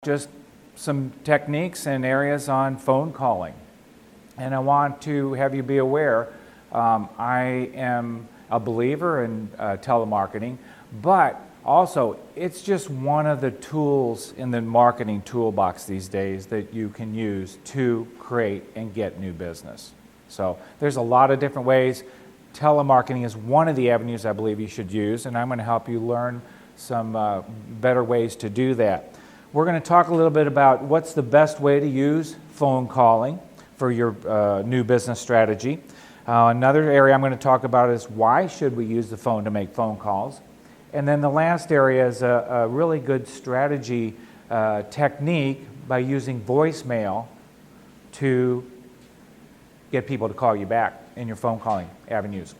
just some techniques and areas on phone calling. And I want to have you be aware, I am a believer in telemarketing, but also it's just one of the tools in the marketing toolbox these days that you can use to create and get new business. So there's a lot of different ways. Telemarketing is one of the avenues I believe you should use, and I'm going to help you learn some better ways to do that. We're going to talk a little bit about what's the best way to use phone calling for your new business strategy. Another area I'm going to talk about is why should we use the phone to make phone calls. And then the last area is a really good strategy technique by using voicemail to get people to call you back in your phone calling avenues.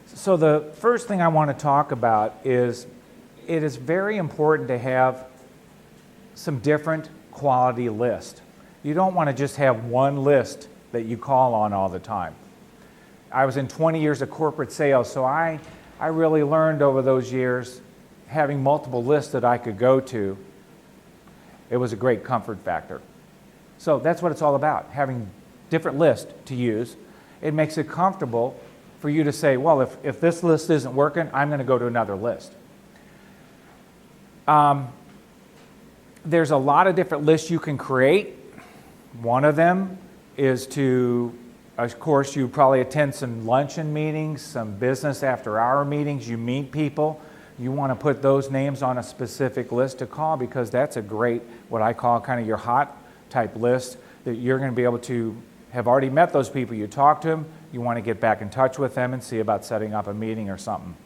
So the first thing I want to talk about is it is very important to have some different quality list. You don't want to just have one list that you call on all the time. I was in 20 years of corporate sales, so I really learned over those years having multiple lists that I could go to. It was a great comfort factor. So that's what it's all about, having different lists to use. It makes it comfortable for you to say, well, if this list isn't working, I'm going to go to another list. There's a lot of different lists you can create. One of them is to, of course, you probably attend some luncheon meetings, some business after-hour meetings. You meet people. You want to put those names on a specific list to call because that's a great, what I call kind of your hot type list that you're going to be able to have already met those people. You talk to them. You want to get back in touch with them and see about setting up a meeting or something.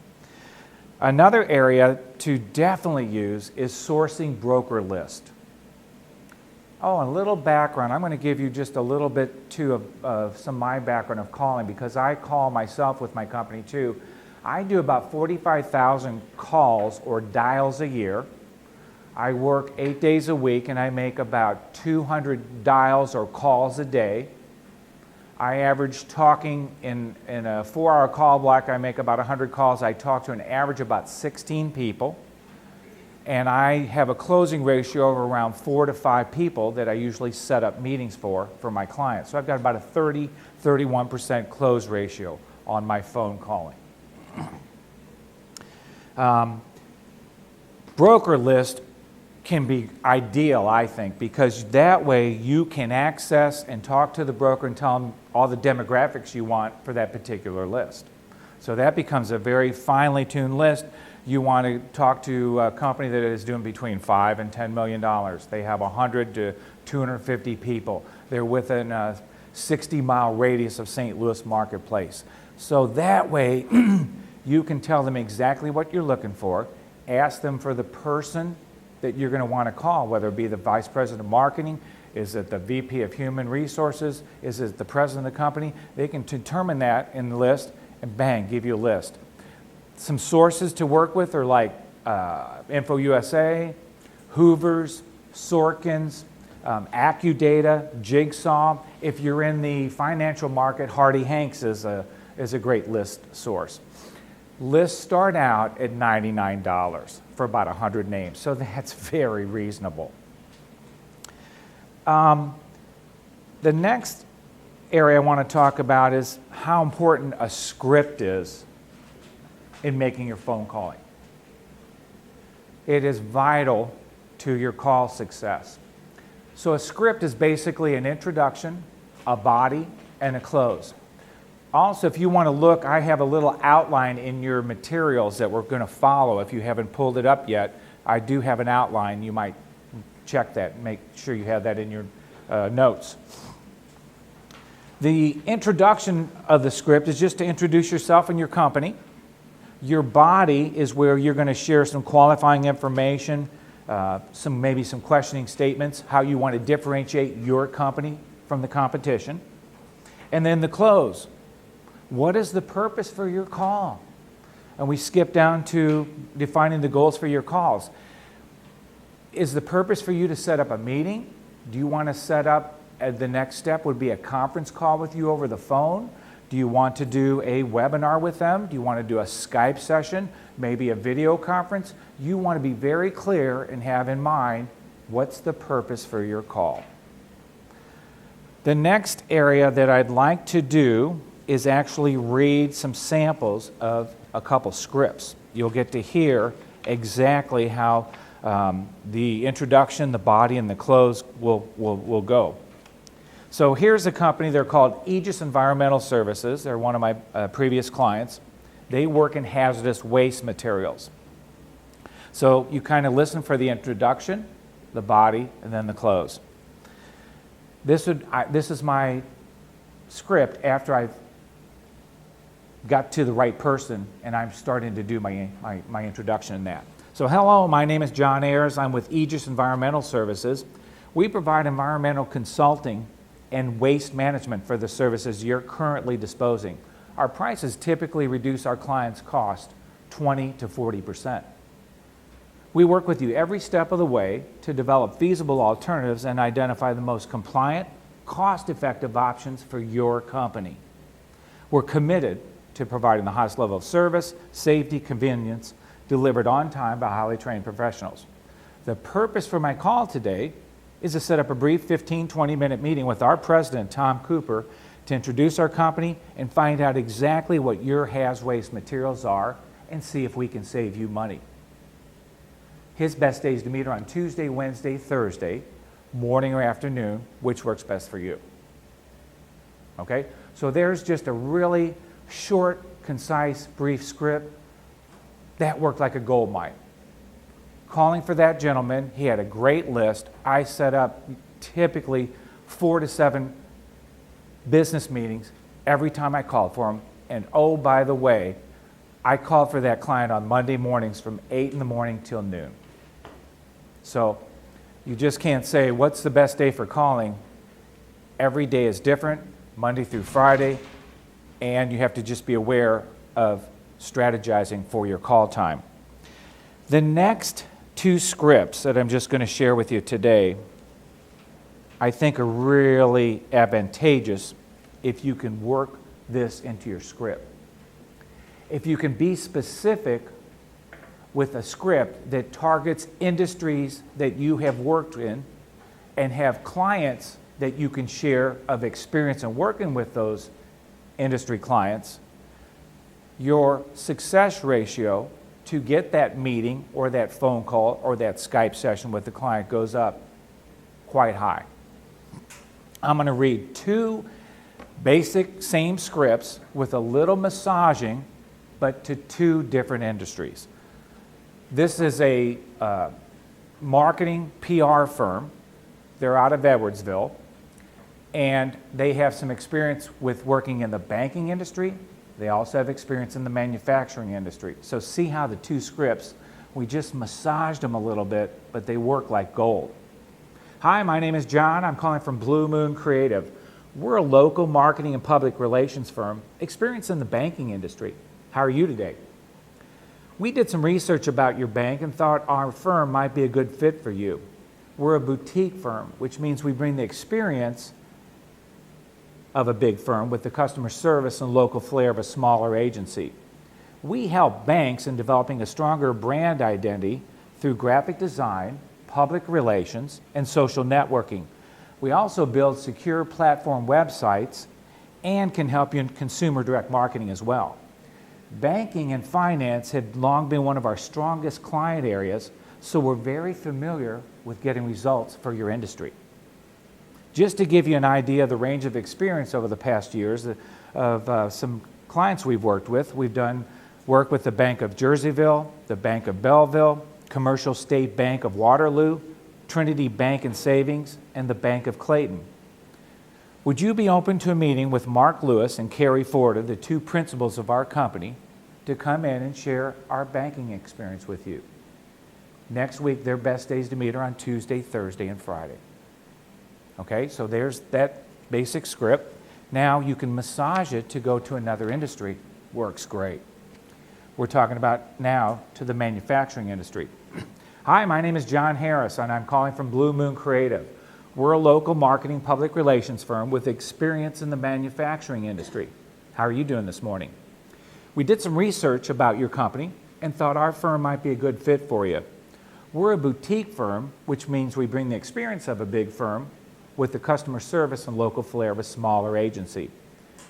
Another area to definitely use is sourcing broker list. Oh, and a little background. I'm going to give you just a little bit too of some of my background of calling because I call myself with my company too. I do about 45,000 calls or dials a year. I work 8 days a week and I make about 200 dials or calls a day. I average talking in a 4-hour call block, I make about 100 calls. I talk to an average about 16 people. And I have a closing ratio of around 4 to 5 people that I usually set up meetings for my clients. So I've got about a 31% close ratio on my phone calling. Broker list can be ideal, I think, because that way you can access and talk to the broker and tell them all the demographics you want for that particular list. So that becomes a very finely tuned list. You want to talk to a company that is doing between $5 and $10 million. They have 100 to 250 people. They're within a 60-mile radius of St. Louis marketplace. So that way you can tell them exactly what you're looking for, ask them for the person that you're going to want to call, whether it be the vice president of marketing, is it the VP of human resources, is it the president of the company. They can determine that in the list and bang, give you a list. Some sources to work with are like Info USA, Hoover's, Sorkin's, AccuData, Jigsaw. If you're in the financial market, Hardy Hanks is a great list source. Lists start out at $99 for about 100 names, so that's very reasonable. The next area I want to talk about is how important a script is in making your phone calling. It is vital to your call success. So a script is basically an introduction, a body, and a close. Also, if you want to look, I have a little outline in your materials that we're going to follow. If you haven't pulled it up yet, I do have an outline. You might check that and make sure you have that in your notes. The introduction of the script is just to introduce yourself and your company. Your body is where you're going to share some qualifying information, maybe some questioning statements, how you want to differentiate your company from the competition. And then the close. What is the purpose for your call? And we skip down to defining the goals for your calls. Is the purpose for you to set up a meeting? Do you want to set up, the next step would be a conference call with you over the phone? Do you want to do a webinar with them? Do you want to do a Skype session, maybe a video conference? You want to be very clear and have in mind What's the purpose for your call? The next area that I'd like to do is actually read some samples of a couple scripts. You'll get to hear exactly how the introduction, the body, and the close will go. So here's a company. They're called Eyres Environmental Services. They're one of my previous clients. They work in hazardous waste materials. So you kind of listen for the introduction, the body, and then the close. This is my script after I've got to the right person and I'm starting to do my introduction in that. So hello, my name is John Eyres. I'm with Eyres Environmental Services. We provide environmental consulting and waste management for the services you're currently disposing. Our prices typically reduce our clients' cost 20 to 40%. We work with you every step of the way to develop feasible alternatives and identify the most compliant, cost-effective options for your company. We're committed to providing the highest level of service, safety, convenience, delivered on time by highly trained professionals. The purpose for my call today is to set up a brief 15-20-minute meeting with our president, Tom Cooper, to introduce our company and find out exactly what your haz waste materials are and see if we can save you money. His best days to meet are on Tuesday, Wednesday, Thursday, morning or afternoon, which works best for you. Okay? So there's just a really short, concise, brief script that worked like a gold mine. Calling for that gentleman, he had a great list. I set up typically 4 to 7 business meetings every time I called for him. And oh, by the way, I called for that client on Monday mornings from 8 in the morning till noon. So you just can't say, what's the best day for calling? Every day is different, Monday through Friday, and you have to just be aware of strategizing for your call time. The next 2 scripts that I'm just going to share with you today, I think are really advantageous if you can work this into your script. If you can be specific with a script that targets industries that you have worked in and have clients that you can share of experience in working with those industry clients, your success ratio to get that meeting or that phone call or that Skype session with the client goes up quite high. I'm going to read 2 basic same scripts with a little massaging, but to 2 different industries. This is a marketing PR firm. They're out of Edwardsville, and they have some experience with working in the banking industry. They also have experience in the manufacturing industry. So see how the 2 scripts, we just massaged them a little bit, but they work like gold. Hi, my name is John. I'm calling from Blue Moon Creative. We're a local marketing and public relations firm experienced in the banking industry. How are you today? We did some research about your bank and thought our firm might be a good fit for you. We're a boutique firm, which means we bring the experience of a big firm with the customer service and local flair of a smaller agency. We help banks in developing a stronger brand identity through graphic design, public relations, and social networking. We also build secure platform websites and can help you in consumer direct marketing as well. Banking and finance had long been one of our strongest client areas, so we're very familiar with getting results for your industry. Just to give you an idea of the range of experience over the past years of some clients we've worked with, we've done work with the Bank of Jerseyville, the Bank of Belleville, Commercial State Bank of Waterloo, Trinity Bank and Savings, and the Bank of Clayton. Would you be open to a meeting with Mark Lewis and Carrie Forda, the 2 principals of our company, to come in and share our banking experience with you? Next week, their best days to meet are on Tuesday, Thursday, and Friday. Okay, so there's that basic script. Now you can massage it to go to another industry. Works great. We're talking about now to the manufacturing industry. Hi, my name is John Harris, and I'm calling from Blue Moon Creative. We're a local marketing public relations firm with experience in the manufacturing industry. How are you doing this morning? We did some research about your company and thought our firm might be a good fit for you. We're a boutique firm, which means we bring the experience of a big firm with the customer service and local flair of a smaller agency.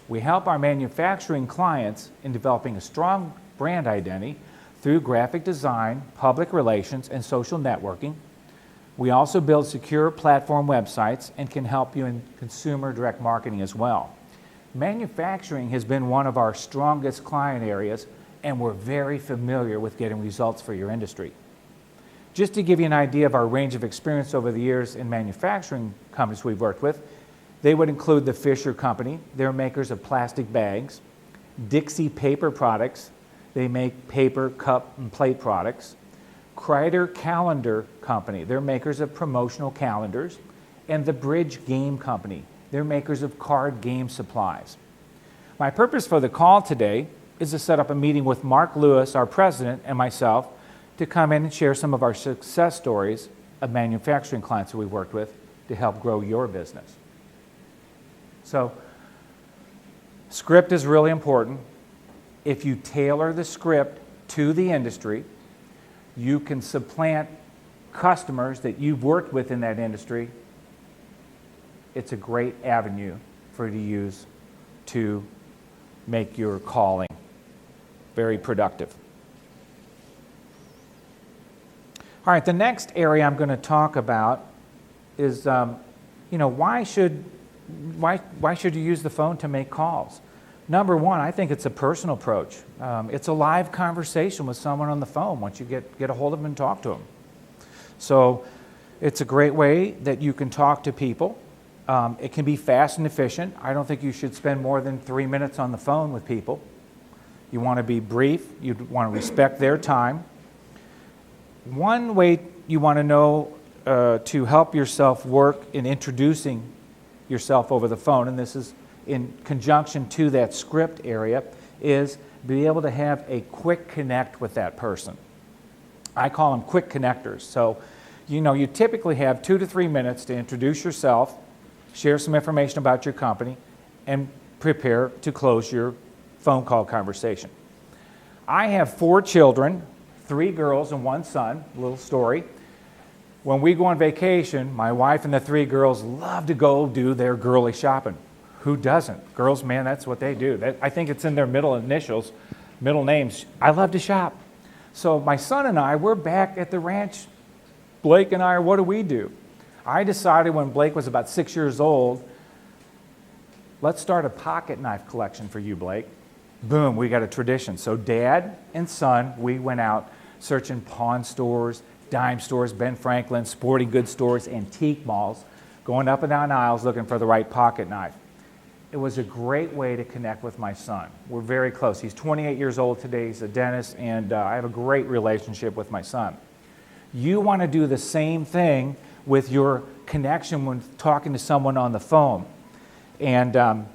We help our manufacturing clients in developing a strong brand identity through graphic design, public relations, and social networking. We also build secure platform websites and can help you in consumer direct marketing as well. Manufacturing has been one of our strongest client areas, and we're very familiar with getting results for your industry. Just to give you an idea of our range of experience over the years in manufacturing companies we've worked with, they would include the Fisher Company. They're makers of plastic bags. Dixie Paper Products. They make paper, cup, and plate products. Kreider Calendar Company. They're makers of promotional calendars. And the Bridge Game Company. They're makers of card game supplies. My purpose for the call today is to set up a meeting with Mark Lewis, our president, and myself to come in and share some of our success stories of manufacturing clients that we've worked with to help grow your business. So, script is really important. If you tailor the script to the industry, you can supplant customers that you've worked with in that industry. It's a great avenue for you to use to make your calling very productive. All right, the next area I'm going to talk about is, why should you use the phone to make calls? Number one, I think it's a personal approach. It's a live conversation with someone on the phone once you get a hold of them and talk to them. So it's a great way that you can talk to people. It can be fast and efficient. I don't think you should spend more than 3 minutes on the phone with people. You want to be brief. You want to respect their time. One way you want to know to help yourself work in introducing yourself over the phone, and this is in conjunction to that script area, is be able to have a quick connect with that person. I call them quick connectors. So, you typically have 2 to 3 minutes to introduce yourself, share some information about your company, and prepare to close your phone call conversation. I have 4 children, 3 girls and 1 son. A little story. When we go on vacation, my wife and the 3 girls love to go do their girly shopping. Who doesn't? Girls, man, that's what they do. I think it's in their middle initials, middle names. I love to shop. So my son and I, we're back at the ranch. Blake and I, what do? I decided when Blake was about 6 years old, let's start a pocket knife collection for you, Blake. Boom, we got a tradition. So Dad and son, we went out searching pawn stores, dime stores, Ben Franklin, sporting goods stores, antique malls, going up and down aisles looking for the right pocket knife. It was a great way to connect with my son. We're very close. He's 28 years old today. He's a dentist, and I have a great relationship with my son. You want to do the same thing with your connection when talking to someone on the phone. And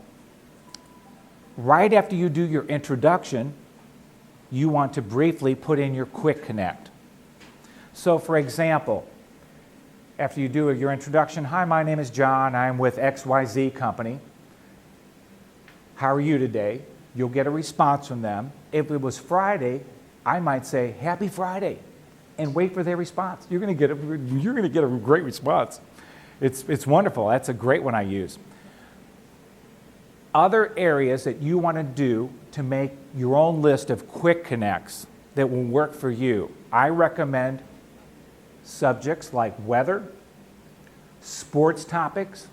right after you do your introduction, you want to briefly put in your quick connect. So, for example, after you do your introduction, hi, my name is John. I'm with XYZ Company. How are you today? You'll get a response from them. If it was Friday, I might say, Happy Friday, and wait for their response. You're going to get a great response. It's wonderful. That's a great one I use. Other areas that you want to do to make your own list of quick connects that will work for you. I recommend subjects like weather, sports topics,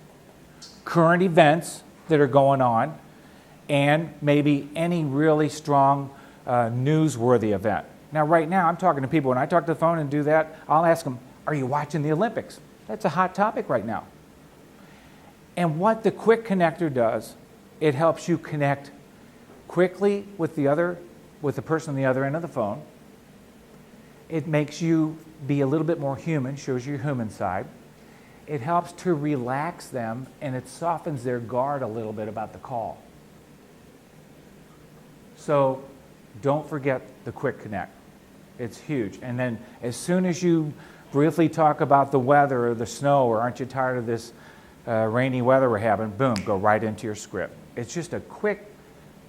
current events that are going on, and maybe any really strong newsworthy event. Now, right now, I'm talking to people. When I talk to the phone and do that, I'll ask them, are you watching the Olympics? That's a hot topic right now. And what the quick connector does, it helps you connect quickly with the person on the other end of the phone. It makes you be a little bit more human, shows your human side. It helps to relax them, and it softens their guard a little bit about the call. So don't forget the quick connect. It's huge. And then as soon as you briefly talk about the weather or the snow, or aren't you tired of this rainy weather we're having, boom, go right into your script. It's just a quick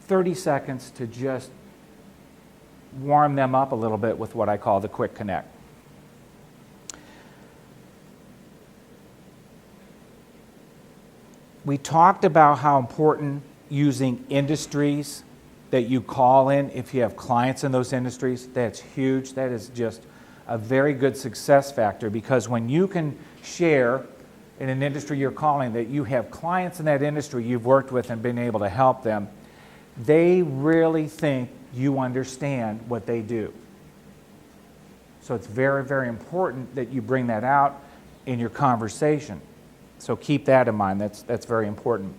30 seconds to just warm them up a little bit with what I call the quick connect. we talked about how important using industries that you call in, if you have clients in those industries, that's huge. That is just a very good success factor, because when you can share in an industry you're calling that you have clients in that industry you've worked with and been able to help them, they really think you understand what they do. So it's very, very important that you bring that out in your conversation. So keep that in mind. That's very important.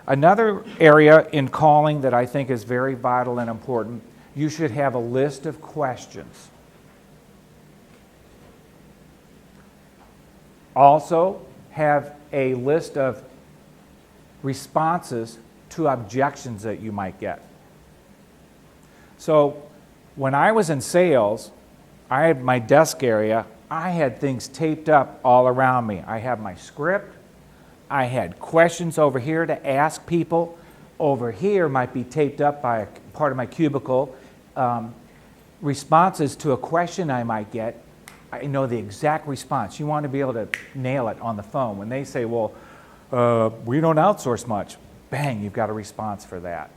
Another area in calling that I think is very vital and important, you should have a list of questions. Also, have a list of responses to objections that you might get. So, when I was in sales, I had my desk area, I had things taped up all around me. I had my script, I had questions over here to ask people. Over here might be taped up by a part of my cubicle. Responses to a question I might get, I know the exact response. You want to be able to nail it on the phone. When they say, well, we don't outsource much, bang, you've got a response for that.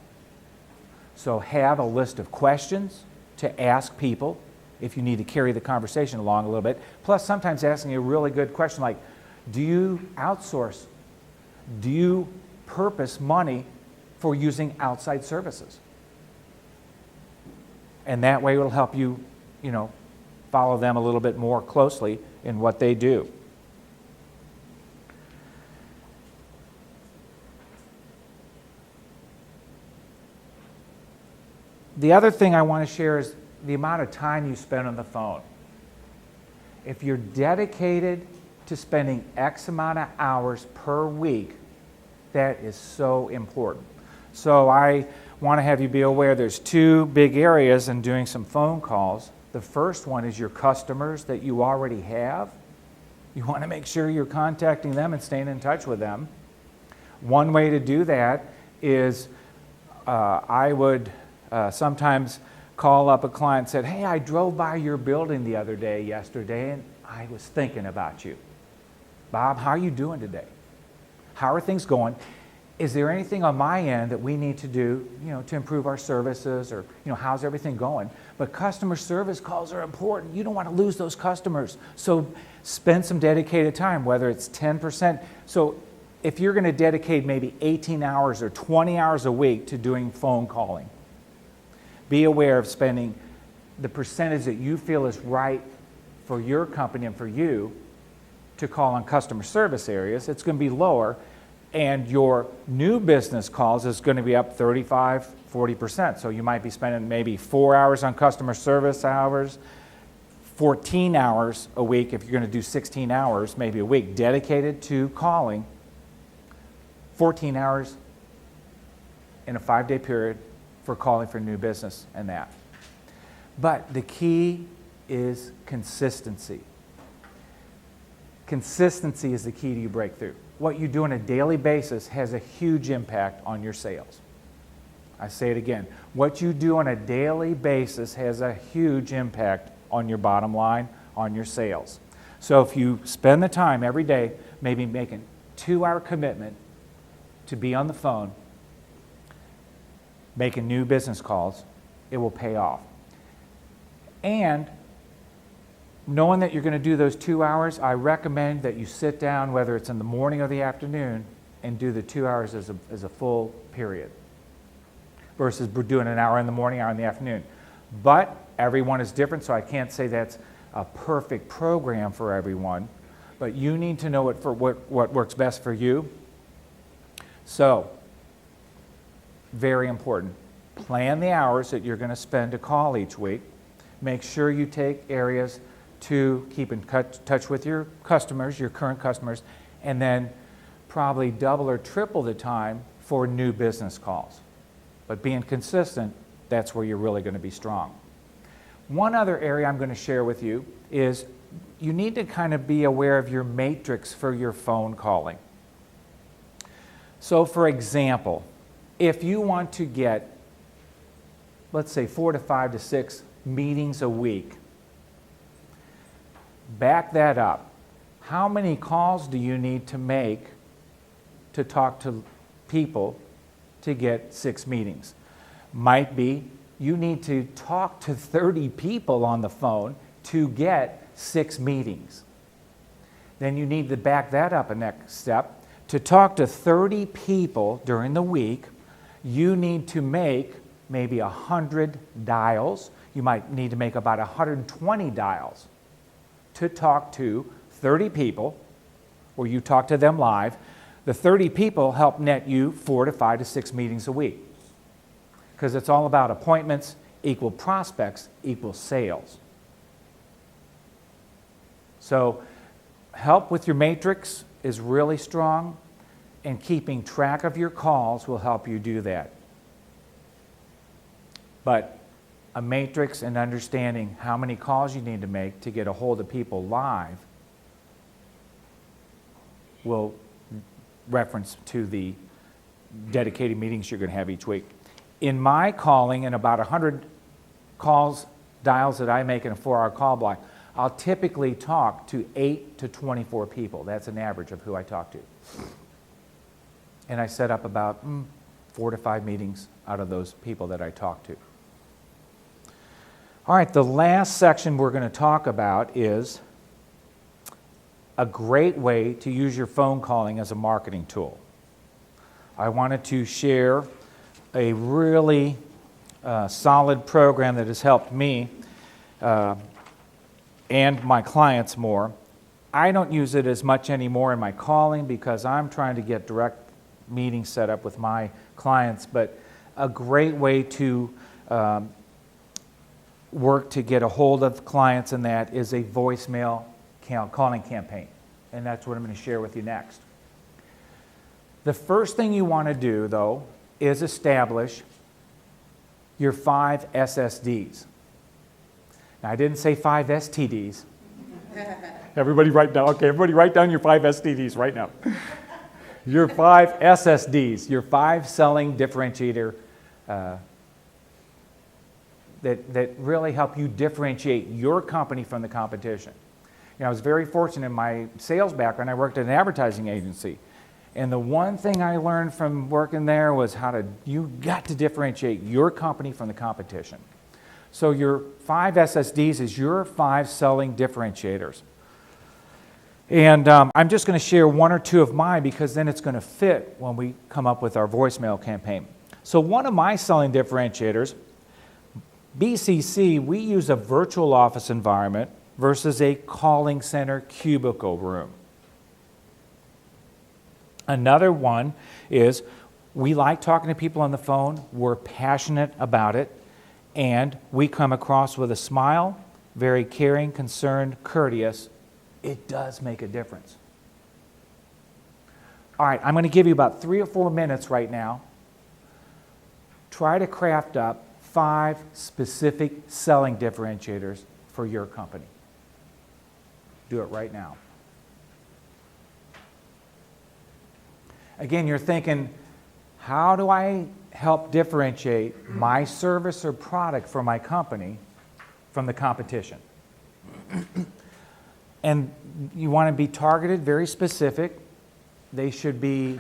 So have a list of questions to ask people if you need to carry the conversation along a little bit. Plus, sometimes asking a really good question like, do you outsource? Do you purpose money for using outside services? And that way it will help you, follow them a little bit more closely in what they do. The other thing I want to share is the amount of time you spend on the phone. If you're dedicated to spending X amount of hours per week, that is so important. So I want to have you be aware there's two big areas in doing some phone calls. The first one is your customers that you already have. You want to make sure you're contacting them and staying in touch with them. One way to do that is I would sometimes call up a client and said, hey, I drove by your building yesterday, and I was thinking about you. Bob, how are you doing today? How are things going? Is there anything on my end that we need to do, to improve our services, or, how's everything going? But customer service calls are important. You don't want to lose those customers. So spend some dedicated time, whether it's 10%. So if you're going to dedicate maybe 18 hours or 20 hours a week to doing phone calling, be aware of spending the percentage that you feel is right for your company and for you to call on customer service areas. It's going to be lower, and your new business calls is going to be up 35, 40%. So you might be spending maybe 4 hours on customer service hours, 14 hours a week if you're going to do 16 hours maybe a week dedicated to calling, 14 hours in a 5-day period for calling for new business and that. But the key is consistency. Consistency is the key to your breakthrough. What you do on a daily basis has a huge impact on your sales. I say it again. What you do on a daily basis has a huge impact on your bottom line, on your sales. So if you spend the time every day, maybe making a 2-hour commitment to be on the phone, making new business calls, it will pay off. And knowing that you're going to do those 2 hours, I recommend that you sit down, whether it's in the morning or the afternoon, and do the 2 hours as a full period versus doing an hour in the morning, hour in the afternoon. But everyone is different, so I can't say that's a perfect program for everyone. But you need to know what works best for you. So, very important. Plan the hours that you're going to spend to call each week. Make sure you take areas to keep in touch with your customers, your current customers, and then probably double or triple the time for new business calls. But being consistent, that's where you're really going to be strong. One other area I'm going to share with you is you need to kind of be aware of your matrix for your phone calling. So for example, if you want to get, let's say 4 to 5 to 6 meetings a week, back that up. How many calls do you need to make to talk to people to get 6 meetings. Might be you need to talk to 30 people on the phone to get 6 meetings. Then you need to back that up a next step. To talk to 30 people during the week, you need to make maybe 100 dials. You might need to make about 120 dials to talk to 30 people, where you talk to them live. The 30 people help net you 4 to 5 to 6 meetings a week, because it's all about appointments equal prospects equal sales. So help with your matrix is really strong, and keeping track of your calls will help you do that. But a matrix and understanding how many calls you need to make to get a hold of people live will reference to the dedicated meetings you're going to have each week. In my calling, in about 100 dials that I make in a 4-hour call block, I'll typically talk to 8 to 24 people. That's an average of who I talk to. And I set up about 4 to 5 meetings out of those people that I talk to. All right, the last section we're going to talk about is a great way to use your phone calling as a marketing tool. I wanted to share a really solid program that has helped me and my clients more. I don't use it as much anymore in my calling because I'm trying to get direct meetings set up with my clients, but a great way to work to get a hold of clients, and that is a voicemail calling campaign. And that's what I'm going to share with you next. The first thing you want to do, though, is establish your 5 SSDs. Now, I didn't say 5 STDs. Everybody write down, okay, everybody write down your 5 STDs right now. Your 5 SSDs, your 5 selling differentiator that really help you differentiate your company from the competition. You know, I was very fortunate in my sales background. I worked at an advertising agency. And the one thing I learned from working there was you got to differentiate your company from the competition. So your 5 SSDs is your 5 selling differentiators. And I'm just going to share 1 or 2 of mine because then it's going to fit when we come up with our voicemail campaign. So one of my selling differentiators, BCC, we use a virtual office environment versus a calling center cubicle room. Another one is we like talking to people on the phone, we're passionate about it, and we come across with a smile, very caring, concerned, courteous. It does make a difference. All right, I'm going to give you about 3 or 4 minutes right now. Try to craft up 5 specific selling differentiators for your company. Do it right now. Again, you're thinking, how do I help differentiate my service or product for my company from the competition? And you want to be targeted, very specific. They should be,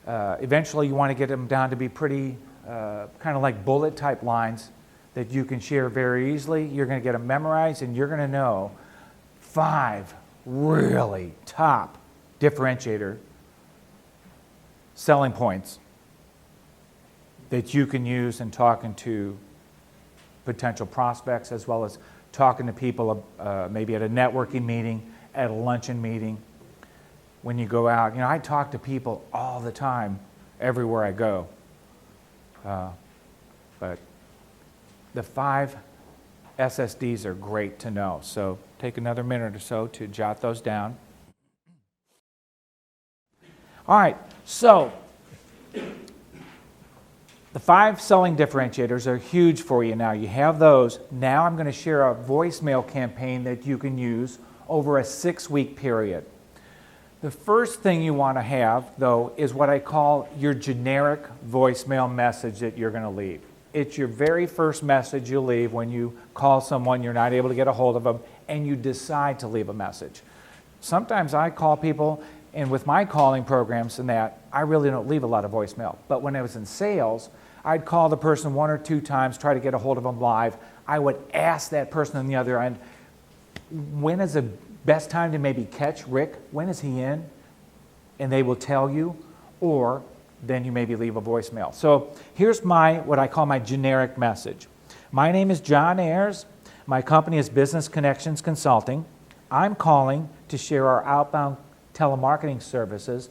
eventually you want to get them down to be pretty, kind of like bullet type lines that you can share very easily. You're going to get them memorized, and you're going to know 5 really top differentiator selling points that you can use in talking to potential prospects, as well as talking to people maybe at a networking meeting, at a luncheon meeting. When you go out, you know, I talk to people all the time, everywhere I go. But the 5 SSDs are great to know. So take another minute or so to jot those down. All right, so the 5 selling differentiators are huge for you now. You have those. Now I'm going to share a voicemail campaign that you can use over a 6-week period. The first thing you want to have, though, is what I call your generic voicemail message that you're going to leave. It's your very first message you leave when you call someone, you're not able to get a hold of them, and you decide to leave a message. Sometimes I call people And with my calling programs and that, I really don't leave a lot of voicemail. But when I was in sales, I'd call the person 1 or 2 times, try to get a hold of them live. I would ask that person on the other end, when is the best time to maybe catch Rick? When is he in? And they will tell you, or then you maybe leave a voicemail. So here's what I call my generic message. My name is John Eyres. My company is Business Connections Consulting. I'm calling to share our outbound telemarketing services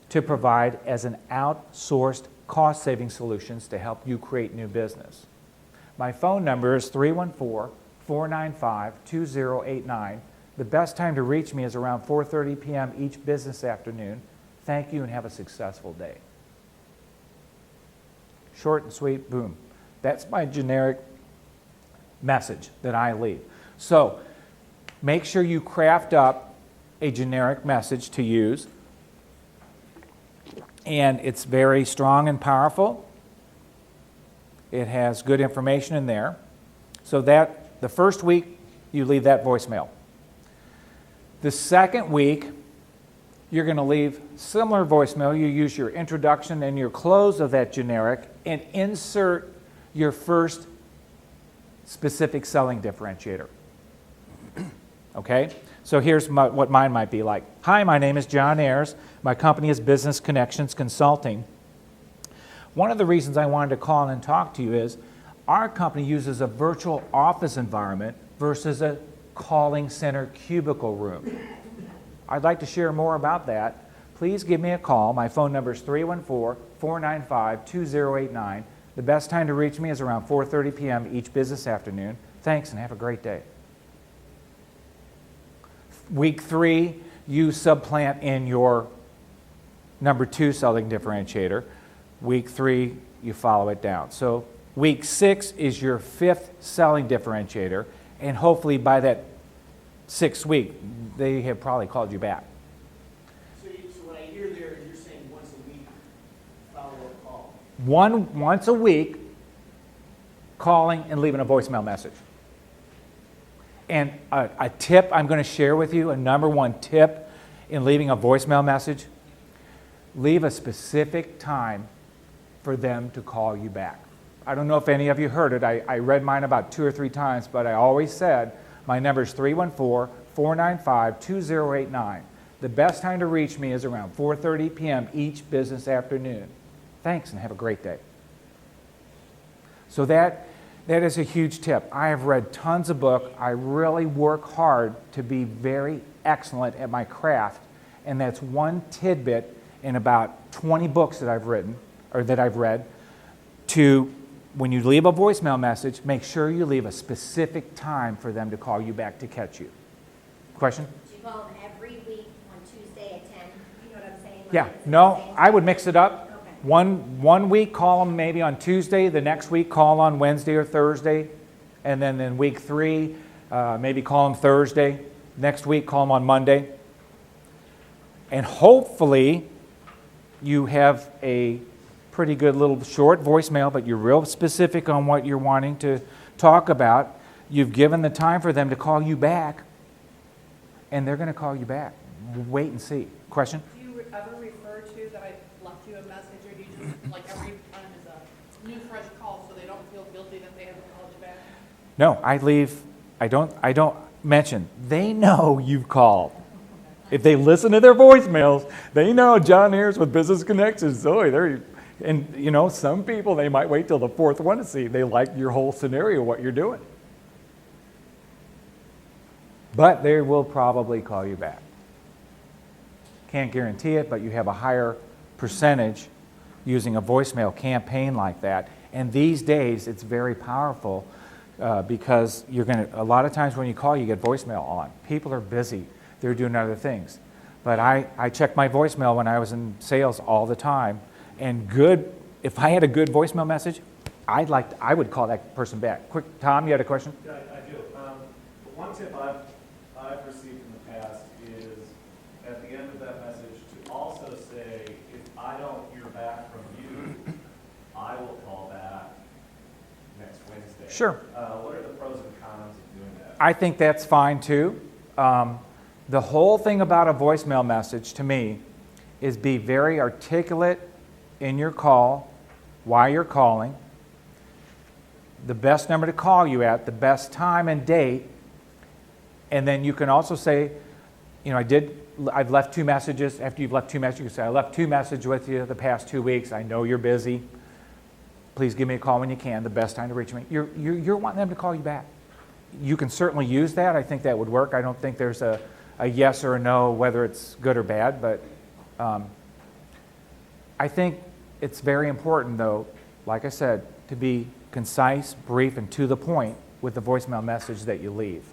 to provide as an outsourced cost-saving solutions to help you create new business. My phone number is 314-495-2089. The best time to reach me is around 4:30 p.m. each business afternoon. Thank you and have a successful day. Short and sweet, boom. That's my generic message that I leave. So make sure you craft up a generic message to use, and it's very strong and powerful. It has good information in there, so that the first week you leave that voicemail. The second week you're going to leave similar voicemail. You use your introduction and your close of that generic and insert your first specific selling differentiator. Okay? So here's what mine might be like. Hi, my name is John Eyres. My company is Business Connections Consulting. One of the reasons I wanted to call and talk to you is our company uses a virtual office environment versus a calling center cubicle room. I'd like to share more about that. Please give me a call. My phone number is 314-495-2089. The best time to reach me is around 4:30 p.m. each business afternoon. Thanks and have a great day. Week 3, you subplant in your number 2 selling differentiator. Week 3, you follow it down. So week 6 is your 5th selling differentiator, and hopefully by that 6th week, they have probably called you back. So what I hear there is you're saying once a week follow-up call. Once a week, calling and leaving a voicemail message. And a tip I'm going to share with you, a number 1 tip in leaving a voicemail message, leave a specific time for them to call you back. I don't know if any of you heard it. I read mine about 2 or 3 times, but I always said my number is 314-495-2089. The best time to reach me is around 4:30 p.m. each business afternoon. Thanks and have a great day. So that is a huge tip. I have read tons of books. I really work hard to be very excellent at my craft, and that's one tidbit in about 20 books that I've written, or that I've read, to when you leave a voicemail message, make sure you leave a specific time for them to call you back to catch you. Question? Do you call them every week on Tuesday at 10? You know what I'm saying? Like Yeah, it's no, the same I would time? mix it up. Okay. One week, call them maybe on Tuesday. The next week, call on Wednesday or Thursday. And then in week 3, maybe call them Thursday. Next week, call them on Monday. And hopefully, you have a pretty good little short voicemail, but you're real specific on what you're wanting to talk about. You've given the time for them to call you back, and they're going to call you back. Wait and see. Question? Do you ever refer to that I left you a message, or do you just, like every time is a new fresh call so they don't feel guilty that they haven't called you back? No, I don't mention. They know you've called. If they listen to their voicemails, they know John Eyres with Business Connections. And you know, some people, they might wait till the 4th one to see. They like your whole scenario, what you're doing. But they will probably call you back. Can't guarantee it, but you have a higher percentage using a voicemail campaign like that. And these days, it's very powerful because a lot of times when you call, you get voicemail on. People are busy. They're doing other things. But I check my voicemail when I was in sales all the time. And if I had a good voicemail message, I would call that person back. Quick, Tom, you had a question? Yeah, I do. One tip I've received in the past is at the end of that message to also say, if I don't hear back from you, I will call back next Wednesday. Sure. What are the pros and cons of doing that? I think that's fine too. The whole thing about a voicemail message to me is be very articulate in your call, why you're calling, the best number to call you at, the best time and date, and then you can also say, you know, I've left 2 messages. After you've left 2 messages, you can say, I left 2 messages with you the past 2 weeks. I know you're busy. Please give me a call when you can, the best time to reach me. You're wanting them to call you back. You can certainly use that. I think that would work. I don't think there's a yes or a no, whether it's good or bad, but I think it's very important, though, like I said, to be concise, brief, and to the point with the voicemail message that you leave.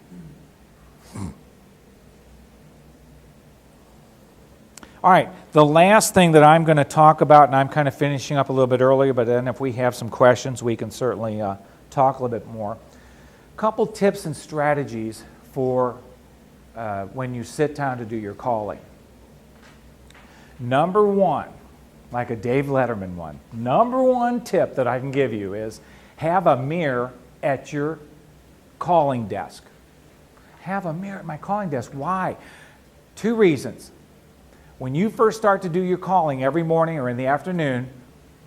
All right, the last thing that I'm going to talk about, and I'm kind of finishing up a little bit earlier, but then if we have some questions, we can certainly talk a little bit more. A couple tips and strategies for when you sit down to do your calling. Number one, like a Dave Letterman one, number one tip that I can give you is have a mirror at your calling desk. Have a mirror at my calling desk. Why? 2 reasons. When you first start to do your calling every morning or in the afternoon,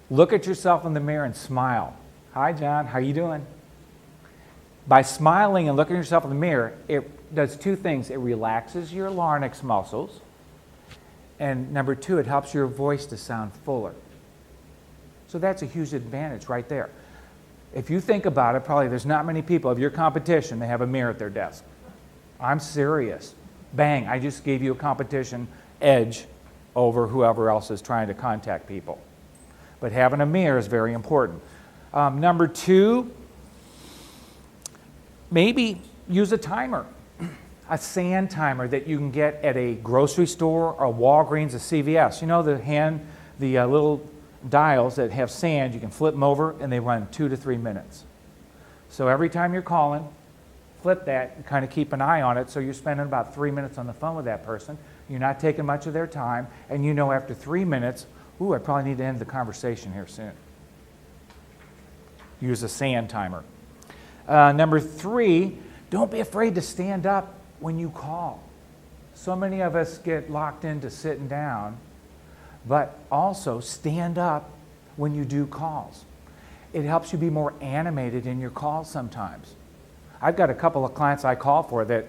look at yourself in the mirror and smile. Hi, John. How you doing? By smiling and looking at yourself in the mirror, it does 2 things. It relaxes your larynx muscles. And number 2, it helps your voice to sound fuller. So that's a huge advantage right there. If you think about it, probably there's not many people of your competition that have a mirror at their desk. I'm serious. Bang, I just gave you a competition edge over whoever else is trying to contact people. But having a mirror is very important. Number 2, maybe use a timer. A sand timer that you can get at a grocery store, a Walgreens, a CVS. You know the little dials that have sand, you can flip them over and they run 2 to 3 minutes. So every time you're calling, flip that and kind of keep an eye on it, so you're spending about 3 minutes on the phone with that person. You're not taking much of their time, and you know after 3 minutes, ooh, I probably need to end the conversation here soon. Use a sand timer. Number 3, don't be afraid to stand up when you call. So many of us get locked into sitting down, but also stand up when you do calls. It helps you be more animated in your calls sometimes. I've got a couple of clients I call for that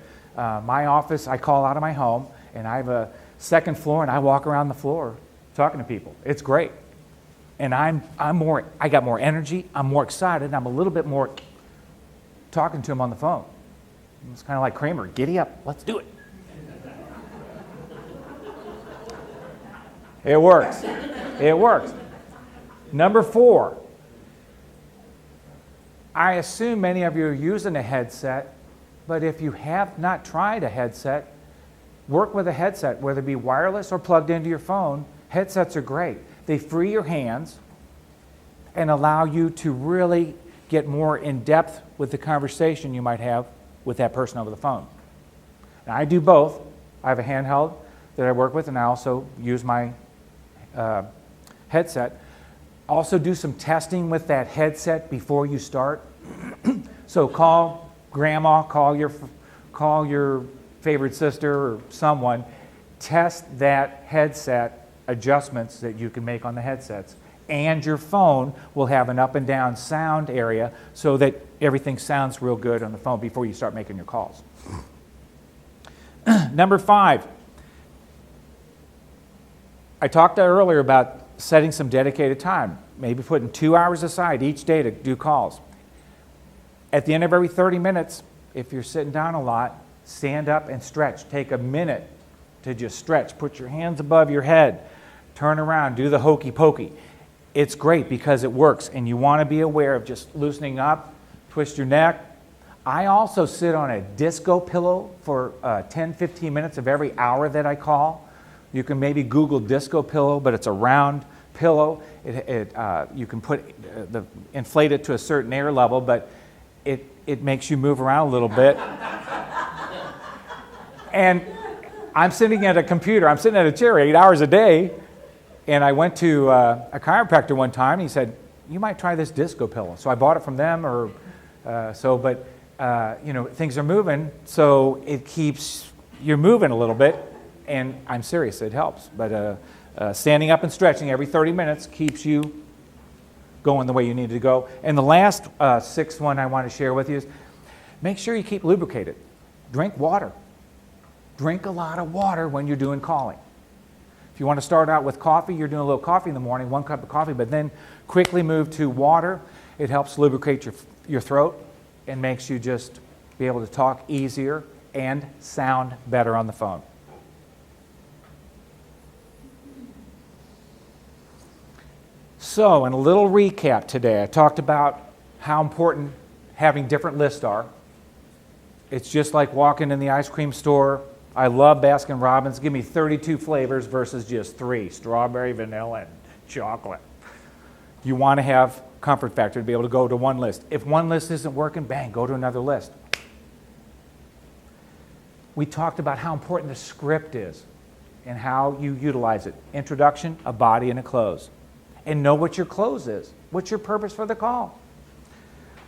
my office, I call out of my home, and I have a 2nd floor, and I walk around the floor talking to people. It's great. And I got more energy, I'm more excited, I'm a little bit more talking to them on the phone. It's kind of like Kramer, giddy up, let's do it. It works. It works. Number 4, I assume many of you are using a headset, but if you have not tried a headset, work with a headset, whether it be wireless or plugged into your phone. Headsets are great. They free your hands and allow you to really get more in depth with the conversation you might have with that person over the phone. Now, I do both. I have a handheld that I work with, and I also use my headset. Also do some testing with that headset before you start. So call grandma, call your favorite sister or someone. Test that headset adjustments that you can make on the headsets. And your phone will have an up and down sound area so that everything sounds real good on the phone before you start making your calls. Number 5, I talked earlier about setting some dedicated time, maybe putting 2 hours aside each day to do calls. At the end of every 30 minutes, if you're sitting down a lot, stand up and stretch. Take a minute to just stretch. Put your hands above your head. Turn around. Do the hokey pokey. It's great because it works, and you want to be aware of just loosening up, twist your neck. I also sit on a disco pillow for 10-15 minutes of every hour that I call. You can maybe Google disco pillow, but it's a round pillow. You can inflate it to a certain air level, but it makes you move around a little bit. And I'm sitting at a computer, I'm sitting at a chair 8 hours a day, and I went to a chiropractor one time, and he said, you might try this disco pillow. So I bought it from them, but things are moving, so it keeps you're moving a little bit, and I'm serious, it helps. But standing up and stretching every 30 minutes keeps you going the way you need to go. And the last sixth one I want to share with you is make sure you keep lubricated. Drink water. Drink a lot of water when you're doing calling. If you want to start out with coffee, you're doing a little coffee in the morning, 1 cup of coffee, but then quickly move to water. It helps lubricate your throat and makes you just be able to talk easier and sound better on the phone. So, in a little recap today, I talked about how important having different lists are. It's just like walking in the ice cream store. I love Baskin Robbins. Give me 32 flavors versus just 3, strawberry, vanilla, and chocolate. You want to have comfort factor to be able to go to one list. If one list isn't working, bang, go to another list. We talked about how important the script is and how you utilize it. Introduction, a body, and a close. And know what your close is. What's your purpose for the call?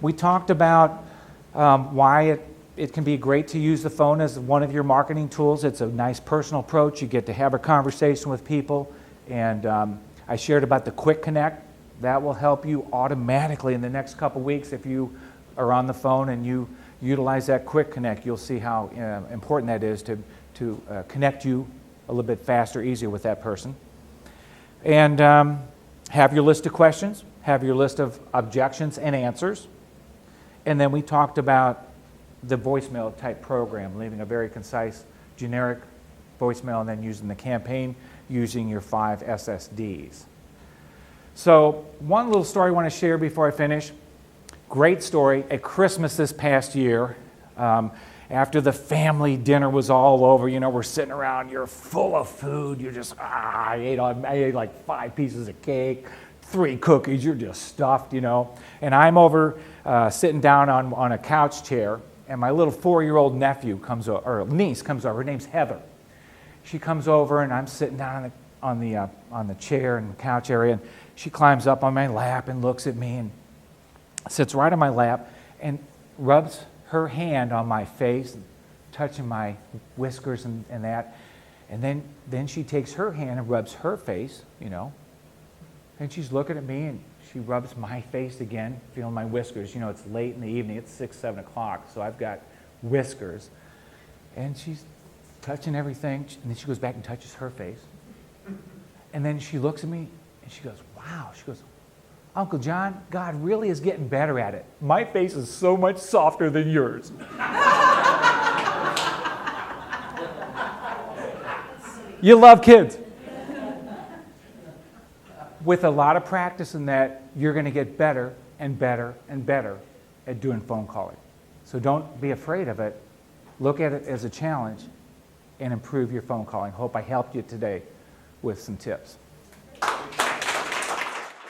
We talked about why it can be great to use the phone as one of your marketing tools. It's a nice personal approach. You get to have a conversation with people. And I shared about the Quick Connect. That will help you automatically in the next couple weeks. If you are on the phone and you utilize that Quick Connect, you'll see how important that is to connect you a little bit faster, easier with that person. And have your list of questions, have your list of objections and answers. And then we talked about the voicemail type program, leaving a very concise, generic voicemail and then using the campaign, using your 5 SSDs. So one little story I want to share before I finish. Great story. At Christmas this past year, after the family dinner was all over, we're sitting around, you're full of food, you're just, I ate like 5 pieces of cake, 3 cookies, you're just stuffed, And I'm over sitting down on a couch chair, and my little 4-year-old nephew comes over, or niece comes over, her name's Heather. She comes over, and I'm sitting down on the chair in the couch area, and she climbs up on my lap and looks at me and sits right on my lap and rubs her hand on my face, touching my whiskers and that. And then she takes her hand and rubs her face, And she's looking at me and she rubs my face again, feeling my whiskers. It's late in the evening, it's 6, 7 o'clock, so I've got whiskers. And she's touching everything, and then she goes back and touches her face. And then she looks at me and she goes, wow. She goes, Uncle John, God really is getting better at it. My face is so much softer than yours. You love kids. With a lot of practice in that, you're going to get better and better and better at doing phone calling. So don't be afraid of it. Look at it as a challenge and improve your phone calling. Hope I helped you today with some tips.